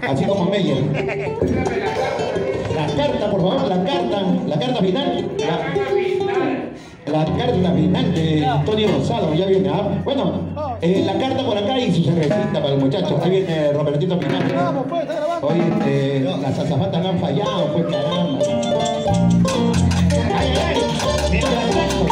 así como Meyer. La carta, por favor, la carta final. La carta final de Tony Rosado, ya viene. Bueno, la carta por acá y su cervecita para el muchacho. Ahí viene Robertito Pinal. Vamos, pues, está grabando. Oye, las azafatas han fallado, pues caramba. Ay, ay, mientras tanto.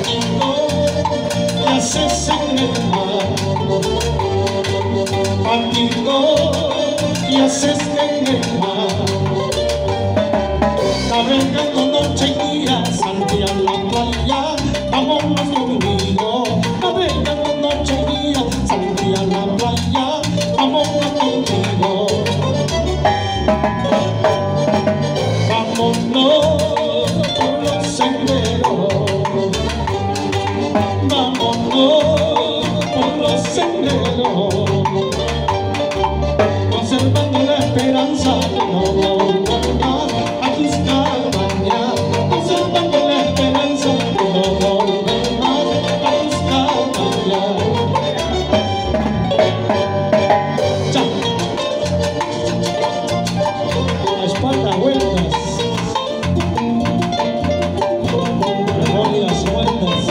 Toma, haces en el mar, Patico, ¿qué haces en el mar? Navegando noche y día, salte a la playa, vámonos conmigo. Navegando noche y día, salte a la playa, vámonos conmigo. Vámonos por los senderos, por los senderos, conservando la esperanza de no volver más a buscar mañana, conservando la esperanza de no volver más a buscar mañana. Ya. La espalda vueltas, memorias vueltas.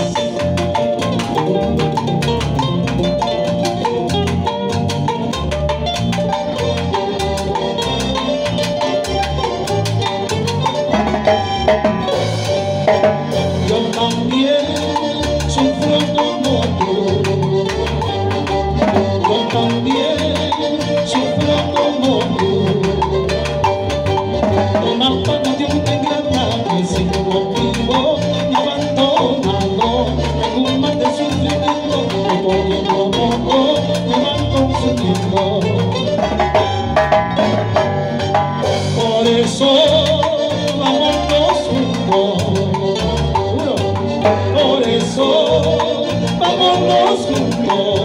Yo también sufro como tú, yo también sufro como tú. Una pena de una guerra que sin motivo me abandonado, en un mar de sufrimiento que poco a poco me van consumiendo. Por eso vámonos juntos, por eso vámonos juntos.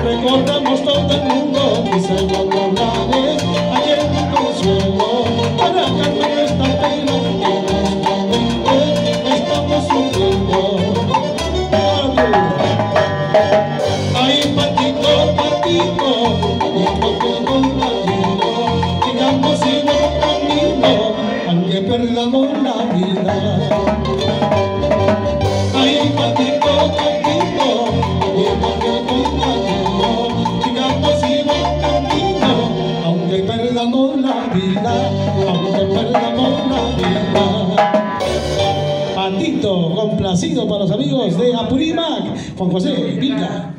Recorramos todo el mundo, diseñando planes, ayer mi consuelo, para calmar esta pena que nuestamente estamos sufriendo. Ay, Patico, Patico, Patico que compartido, sigamos y no camino, aunque perdamos la vida. Ay, Patico, Patico, Patico que compartido, sigamos y no camino, aunque perdamos la vida, aunque perdamos la vida. Patito, complacido para los amigos de Apurímac, Juan José, Vilca.